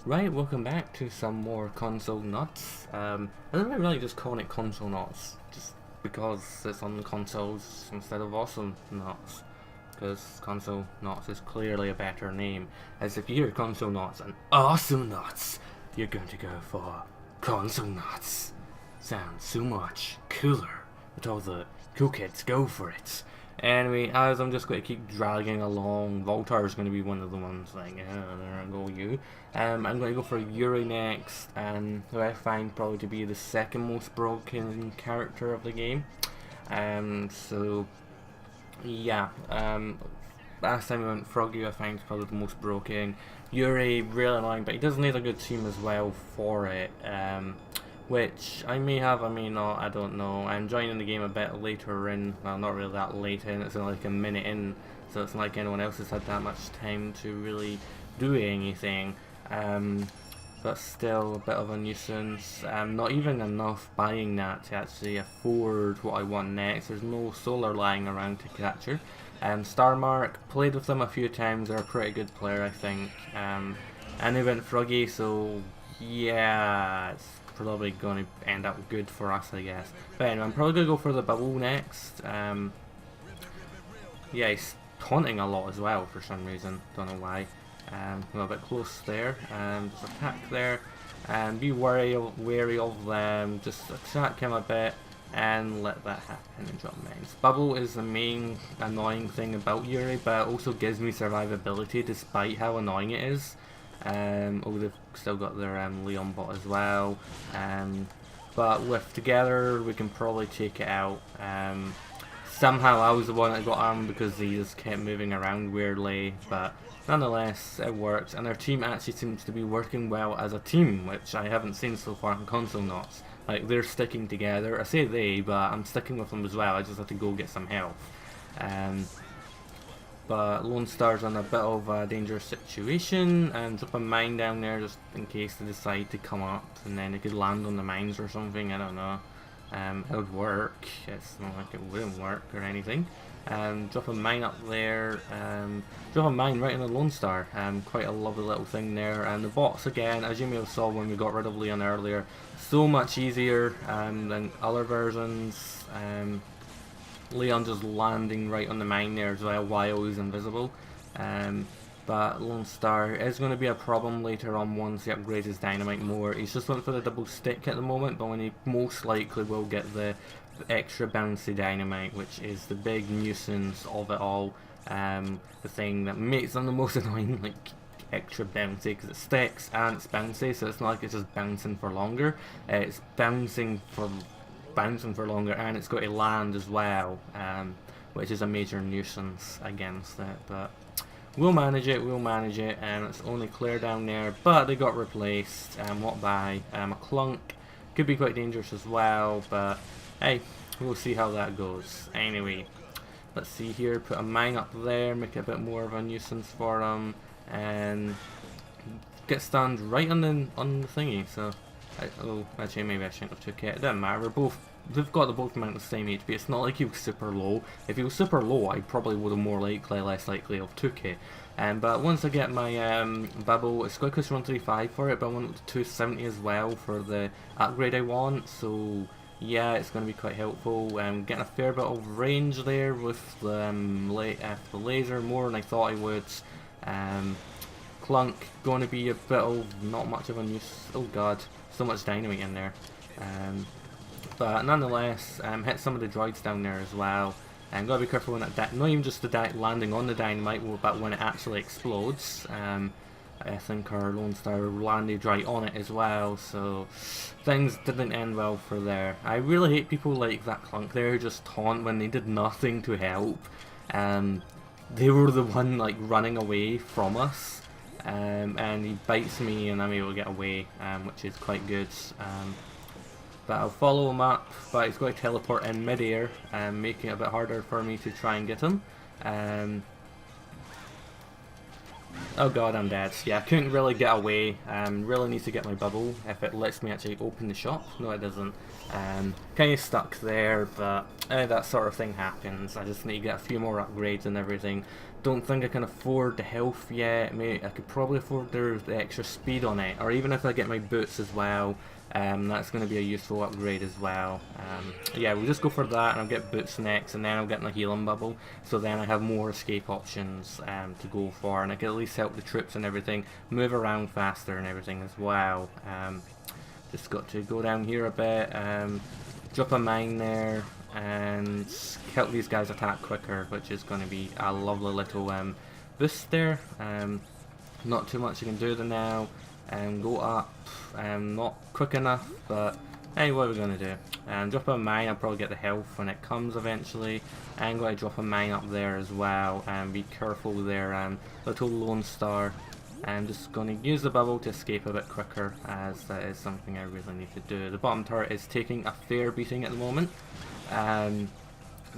Right, welcome back to some more Consolenauts. I don't really just calling it Consolenauts, just because it's on the consoles instead of Awesome Nuts. Because Consolenauts is clearly a better name. As if you hear Consolenauts and Awesome Nuts, you're going to go for Consolenauts. Sounds so much cooler, but all the cool kids go for it. Anyway, as I'm just going to keep dragging along, Voltar is going to be one of the ones like, yeah, there I go you. I'm going to go for Yuri next, and who I find probably to be the second most broken character of the game. So, yeah, last time we went Froggy I find is probably the most broken. Yuri, really annoying, but he does need a good team as well for it. Which I may have, I may not, I don't know. I'm joining the game a bit later in, well not really that late in, it's only like a minute in, so it's not like anyone else has had that much time to really do anything. But still a bit of a nuisance. Not even enough buying that to actually afford what I want next. There's no solar lying around to capture. Starmark, played with them a few times, they're a pretty good player I think. And they went Froggy, so yeah, it's probably going to end up good for us, I guess. But anyway, I'm probably going to go for the bubble next. Yeah, he's taunting a lot as well for some reason, don't know why. A little bit close there, just attack there, and be wary of them, just attack him a bit, and let that happen and drop mines. Bubble is the main annoying thing about Yuri, but it also gives me survivability despite how annoying it is. Oh, they've still got their Leon bot as well, but with together we can probably take it out. Somehow I was the one that got armed because he just kept moving around weirdly, but nonetheless it works, and their team actually seems to be working well as a team, which I haven't seen so far in Consolenauts. Like, they're sticking together. I say they, but I'm sticking with them as well. I just have to go get some health. But Lone Star's in a bit of a dangerous situation, and drop a mine down there just in case they decide to come up, and then they could land on the mines or something, I don't know. It would work, it's not like it wouldn't work or anything. Drop a mine up there, drop a mine right in the Lone Star, quite a lovely little thing there. And the bots again, as you may have saw when we got rid of Leon earlier, so much easier than other versions. Leon just landing right on the mine there as well while he's invisible. But Lone Star is going to be a problem later on once he upgrades his dynamite more. He's just went for the double stick at the moment, but when he most likely will get the extra bouncy dynamite, which is the big nuisance of it all. The thing that makes them the most annoying, like extra bouncy, because it sticks and it's bouncy, so it's not like it's just bouncing for longer. It's bouncing for longer, and it's got to land as well, which is a major nuisance against it. But we'll manage it, and it's only Claire down there, but they got replaced. What by a Clunk, could be quite dangerous as well, but hey, we'll see how that goes. Anyway, let's see here, put a mine up there, make it a bit more of a nuisance for them, and get stunned right on the thingy. So oh, actually maybe I shouldn't have took it. It doesn't matter. They've got the both amount of the same HP. It's not like he was super low. If he was super low, I probably would have less likely have took it. But once I get my bubble, it's got cost 135 for it, but I want it to 270 as well for the upgrade I want. So yeah, it's going to be quite helpful. Getting a fair bit of range there with the laser, more than I thought I would. Clunk going to be a bit of not much of a use. Oh god, so much dynamite in there. But nonetheless, hit some of the droids down there as well. And gotta be careful when it not even just the landing on the dynamite, but when it actually explodes. I think our Lone Star landed right on it as well, so things didn't end well for there. I really hate people like that Clunk there who just taunt when they did nothing to help. They were the one like running away from us, and he bites me and I'm able to get away, which is quite good. But I'll follow him up, but he's going to teleport in mid-air, making it a bit harder for me to try and get him. Oh god, I'm dead. Yeah, I couldn't really get away. Really need to get my bubble if it lets me actually open the shop. No, it doesn't. Kind of stuck there, but that sort of thing happens. I just need to get a few more upgrades and everything. don't think I can afford the health yet. Maybe I could probably afford the extra speed on it, or even if I get my boots as well, that's going to be a useful upgrade as well. Yeah, we'll just go for that, and I'll get boots next, and then I'll get my healing bubble, so then I have more escape options to go for, and I can at least help the troops and everything move around faster and everything as well. Just got to go down here a bit, drop a mine there, and help these guys attack quicker, which is going to be a lovely little boost there. Not too much you can do there now. Go up, not quick enough, but hey, what are we going to do? Drop a mine, I'll probably get the health when it comes eventually. I'm going to drop a mine up there as well, and be careful there, little Lone Star. I'm just going to use the bubble to escape a bit quicker, as that is something I really need to do. The bottom turret is taking a fair beating at the moment.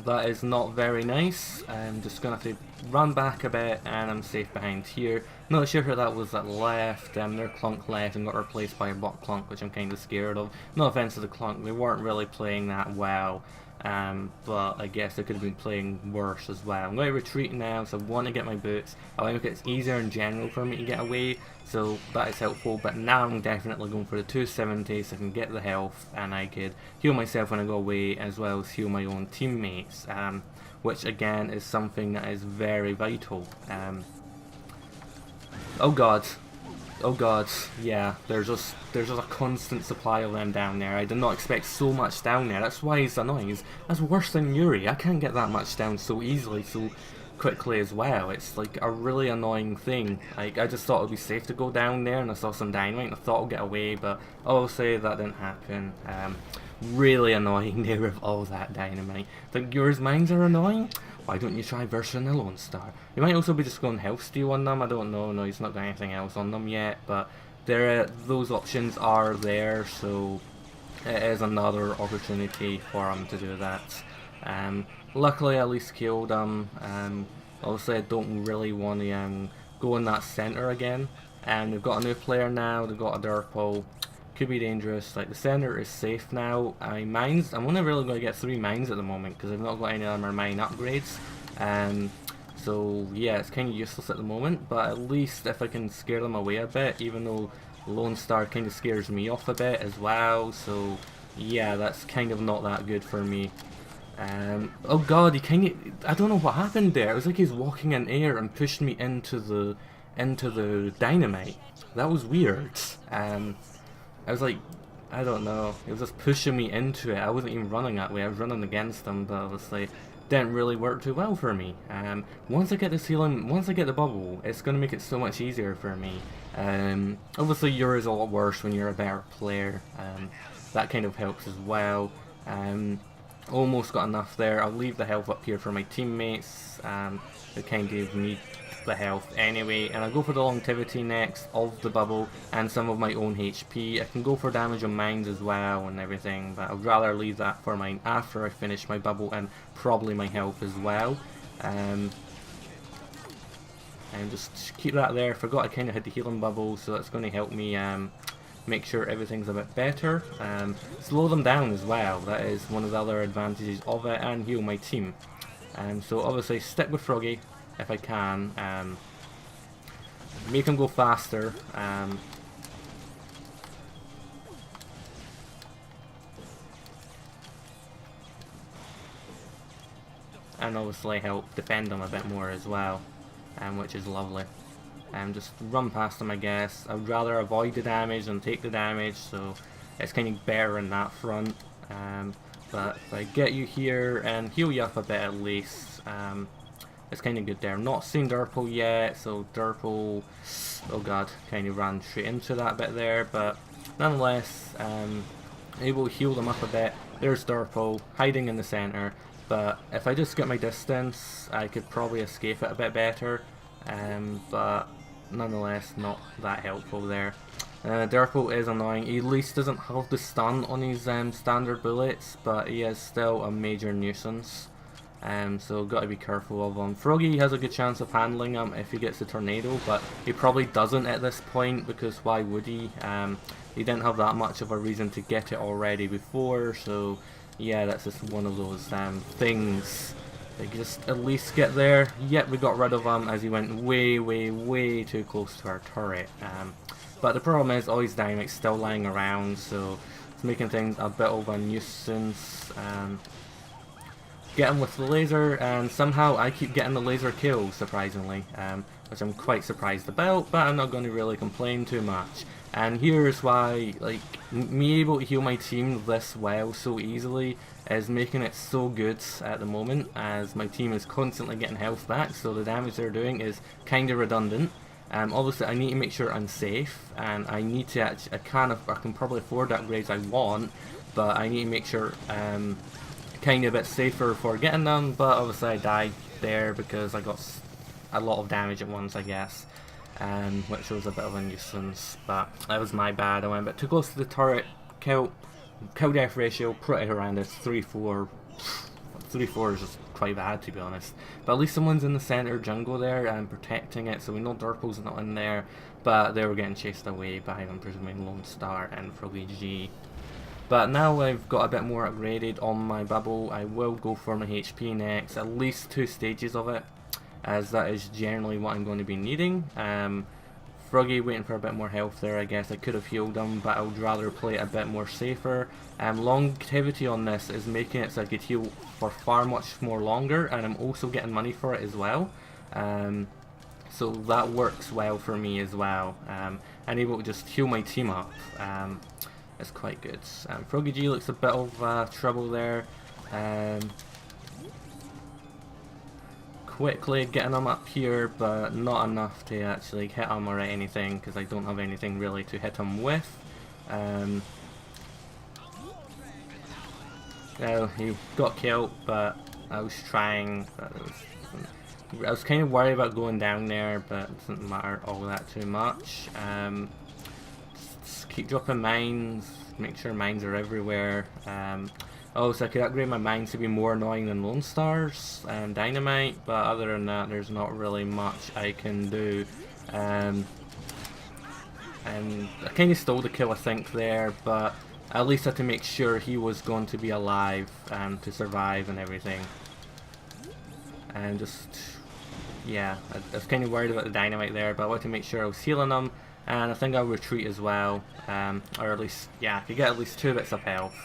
That is not very nice. I'm just going to have to run back a bit, and I'm safe behind here. Not sure who that was that left. Their Clunk left and got replaced by a bot Clunk, which I'm kind of scared of. No offense to the Clunk, they weren't really playing that well. But I guess they could have been playing worse as well. I'm going to retreat now, so I want to get my boots. I want to make it easier in general for me to get away, so that is helpful. But now I'm definitely going for the 270 so I can get the health, and I could heal myself when I go away, as well as heal my own teammates, which again is something that is very vital. Oh god. Oh god, yeah, there's just a constant supply of them down there. I did not expect so much down there. That's why it's annoying. That's worse than Yuri. I can't get that much down so easily, so quickly as well. It's like a really annoying thing. Like, I just thought it would be safe to go down there, and I saw some dynamite and I thought I'd get away, but obviously that didn't happen. Really annoying there with all that dynamite. Think Yuri's mines are annoying? Why don't you try version a Lone Star? You might also be just going health steal on them, I don't know. No, he's not got anything else on them yet, but those options are there, so it is another opportunity for him to do that. Luckily I at least killed him. Obviously I don't really want to go in that centre again. We've got a new player now, they've got a Durple. Could be dangerous. Like, the center is safe now. Mines, I'm only really going to get 3 mines at the moment because I've not got any other mine upgrades. So yeah, it's kind of useless at the moment, but at least if I can scare them away a bit, even though Lone Star kind of scares me off a bit as well, so yeah, that's kind of not that good for me. Oh god, he kind of, I don't know what happened there. It was like he's walking in air and pushed me into the dynamite. That was weird. I was like, I don't know, it was just pushing me into it. I wasn't even running that way, I was running against him, but obviously didn't really work too well for me. Once I get this healing, once I get the bubble, it's going to make it so much easier for me. Obviously Yuri's a lot worse when you're a better player, that kind of helps as well. Almost got enough there. I'll leave the health up here for my teammates, that kind of need the health anyway, and I'll go for the longevity next of the bubble and some of my own HP. I can go for damage on mines as well and everything, but I'd rather leave that for mine after I finish my bubble and probably my health as well. And just keep that there. Forgot I kind of had the healing bubble, so that's going to help me make sure everything's a bit better. Slow them down as well, that is one of the other advantages of it, and heal my team. So obviously stick with Froggy if I can, make him go faster, and obviously help defend him a bit more as well, which is lovely. Just run past him, I guess. I would rather avoid the damage than take the damage, so it's kind of better in that front. But if I get you here and heal you up a bit at least, it's kind of good there. I'm not seeing Durple yet, so Durple, oh god, kind of ran straight into that bit there, but nonetheless, able to heal them up a bit. There's Durple, hiding in the centre, but if I just get my distance, I could probably escape it a bit better, but nonetheless, not that helpful there. Durple is annoying. He at least doesn't have the stun on his standard bullets, but he is still a major nuisance. So got to be careful of him. Froggy has a good chance of handling him if he gets the tornado, but he probably doesn't at this point, because why would he? He didn't have that much of a reason to get it already before, so yeah, that's just one of those things They just at least get there. Yet we got rid of him as he went way too close to our turret. But the problem is all his dynamite's still lying around, so it's making things a bit of a nuisance. Get him with the laser, and somehow I keep getting the laser kills, surprisingly, which I'm quite surprised about, but I'm not going to really complain too much. And here's why, like, me able to heal my team this well so easily is making it so good at the moment, as my team is constantly getting health back, so the damage they're doing is kind of redundant. Obviously I need to make sure I'm safe, and I need to actually, I can probably afford the upgrades I want, but I need to make sure kind of a bit safer for getting them. But obviously I died there because I got a lot of damage at once, I guess, which was a bit of a nuisance, but that was my bad. I went a bit too close to the turret. Kill death ratio pretty horrendous, 3-4. 3-4 is just quite bad, to be honest. But at least someone's in the center jungle there and protecting it, so we know Durple's not in there, but they were getting chased away by, I'm presuming, Lone Star and Froggy G. But now I've got a bit more upgraded on my bubble, I will go for my HP next, at least 2 stages of it, as that is generally what I'm going to be needing. Froggy waiting for a bit more health there, I guess I could have healed him, but I would rather play it a bit more safer. Longevity on this is making it so I could heal for far much more longer, and I'm also getting money for it as well. So that works well for me as well. I'm able to just heal my team up. It's quite good. Froggy G looks a bit of trouble there. Quickly getting him up here, but not enough to actually hit him or anything, because I don't have anything really to hit him with. Well, he got killed, but I was trying. But I was kind of worried about going down there, but it doesn't matter all that too much. Just keep dropping mines, make sure mines are everywhere. Oh, so I could upgrade my mines to be more annoying than Lone Star's and Dynamite, but other than that, there's not really much I can do. And I kind of stole the kill, I think, there, but at least I had to make sure he was going to be alive to survive and everything. And just, yeah, I was kind of worried about the Dynamite there, but I wanted to make sure I was healing him, and I think I'll retreat as well, or at least, yeah, I could get at least 2 bits of health.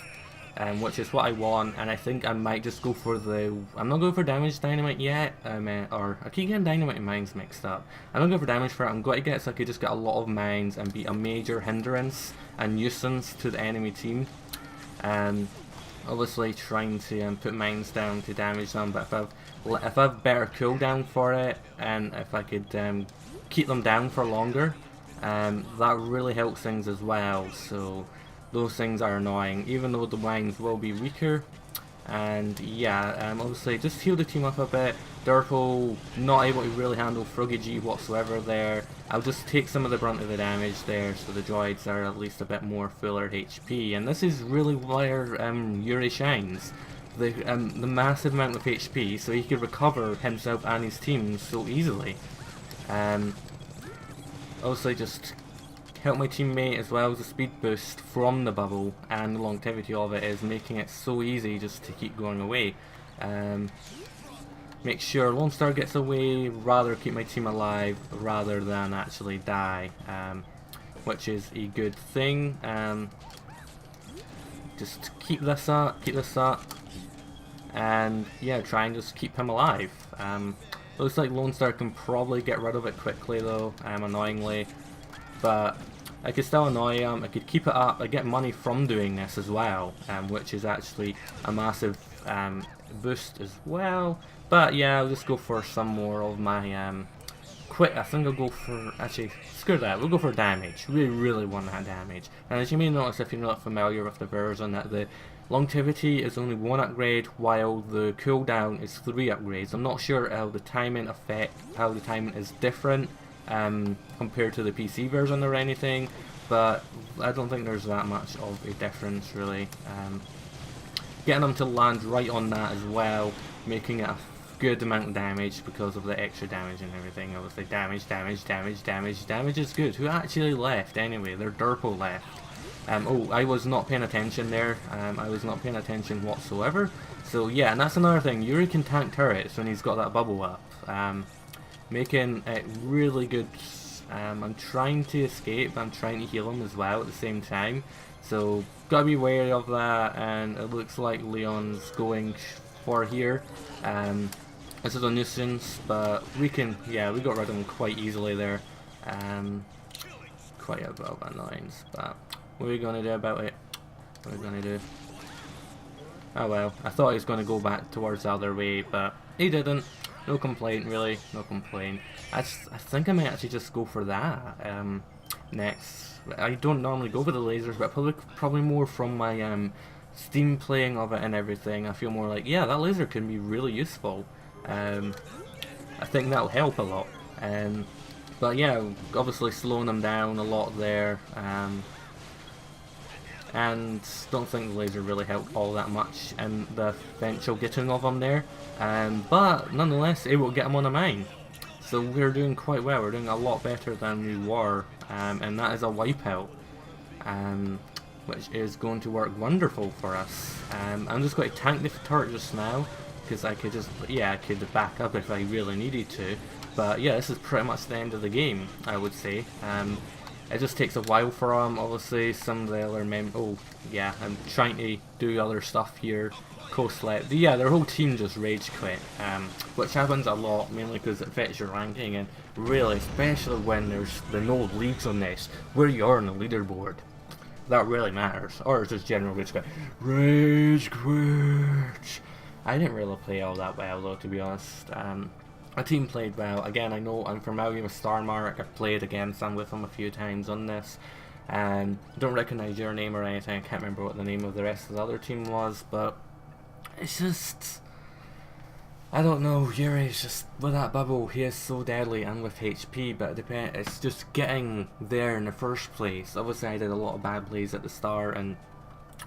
Which is what I want, and I think I might just go for the... I'm not going for damage dynamite yet, or I keep getting dynamite and mines mixed up. I'm not going for damage for it, I'm going to get so I could just get a lot of mines and be a major hindrance and nuisance to the enemy team. Obviously trying to put mines down to damage them, but if I've better cooldown for it, and if I could keep them down for longer, that really helps things as well, so... Those things are annoying, even though the mines will be weaker. And yeah, obviously just heal the team up a bit. Durple not able to really handle Froggy G whatsoever there. I'll just take some of the brunt of the damage there, so the droids are at least a bit more fuller HP. And this is really where Yuri shines. The massive amount of HP, so he can recover himself and his team so easily. Also just help my teammate as well as the speed boost from the bubble, and the longevity of it is making it so easy just to keep going away. Make sure Lone Star gets away, rather keep my team alive rather than actually die, which is a good thing. Just keep this up, and yeah, try and just keep him alive. Looks like Lone Star can probably get rid of it quickly though, annoyingly, but I could still annoy him, I could keep it up, I get money from doing this as well, which is actually a massive boost as well. But yeah, I'll just go for some more of my I think I'll go for, actually, screw that, we'll go for damage. We really want that damage. And as you may notice if you're not familiar with the version, that the longevity is only 1 upgrade, while the cooldown is 3 upgrades. I'm not sure how the timing is different compared to the PC version or anything, but I don't think there's that much of a difference really. Getting them to land right on that as well, making it a good amount of damage because of the extra damage and everything. Obviously damage is good. Who actually left anyway? Their Durple left. Oh, I was not paying attention there. I was not paying attention whatsoever. So yeah, and that's another thing. Yuri can tank turrets when he's got that bubble up, making it really good. I'm trying to escape. I'm trying to heal him as well at the same time. So gotta be wary of that. And it looks like Leon's going for here. This is a nuisance, but we can. Yeah, we got rid of him quite easily there. Quite a bit of annoyance, but what are we gonna do about it? What are we gonna do? Oh well, I thought he was gonna go back towards the other way, but he didn't. No complaint, really. No complaint. I think I might actually just go for that next. I don't normally go for the lasers, but probably more from my Steam playing of it and everything. I feel more like, yeah, that laser can be really useful. I think that'll help a lot. But yeah, obviously slowing them down a lot there. And don't think the laser really helped all that much in the eventual getting of them there. But nonetheless, it will get them on a mine. So we're doing quite well. We're doing a lot better than we were, and that is a wipeout, which is going to work wonderful for us. I'm just going to tank the turret just now, because I could just, yeah, I could back up if I really needed to. But yeah, this is pretty much the end of the game, I would say. It just takes a while for them, obviously. Some of the other oh yeah, I'm trying to do other stuff here. Consolenauts, yeah, their whole team just rage quit, which happens a lot, mainly because it affects your ranking, and really, especially when there's no leagues on this, where you are on the leaderboard. That really matters, or it's just general rage quit. Rage quit! I didn't really play all that well though, to be honest. Our team played well. Again, I know I'm familiar with Starmark. I've played against them with him a few times on this. Don't recognise your name or anything. I can't remember what the name of the rest of the other team was, but it's just, I don't know. Yuri is just, with that bubble, he is so deadly, and with HP, but it's just getting there in the first place. Obviously, I did a lot of bad plays at the start and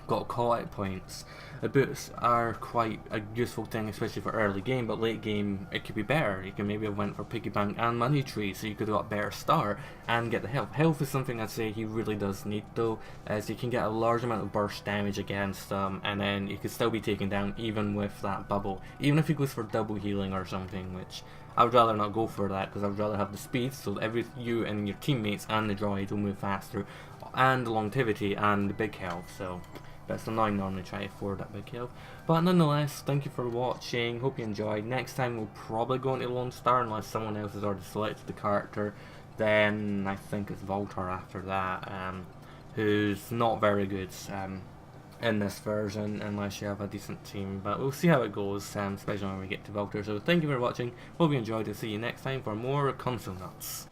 got caught at points. The boots are quite a useful thing, especially for early game, but late game it could be better. You can maybe have went for piggy bank and money tree, so you could have got better start and get the health. Health is something I'd say he really does need though, as you can get a large amount of burst damage against them, and then you could still be taken down even with that bubble. Even if he goes for double healing or something, which I would rather not go for that, because I would rather have the speed so that you and your teammates and the droid will move faster, and the longevity and the big health. So but it's annoying normally try to afford that big health. But nonetheless, thank you for watching, hope you enjoyed. Next time we'll probably go into Lone Star unless someone else has already selected the character. Then I think it's Voltor after that, who's not very good in this version unless you have a decent team. But we'll see how it goes, especially when we get to Voltor. So thank you for watching, hope you enjoyed, and see you next time for more Consolenauts.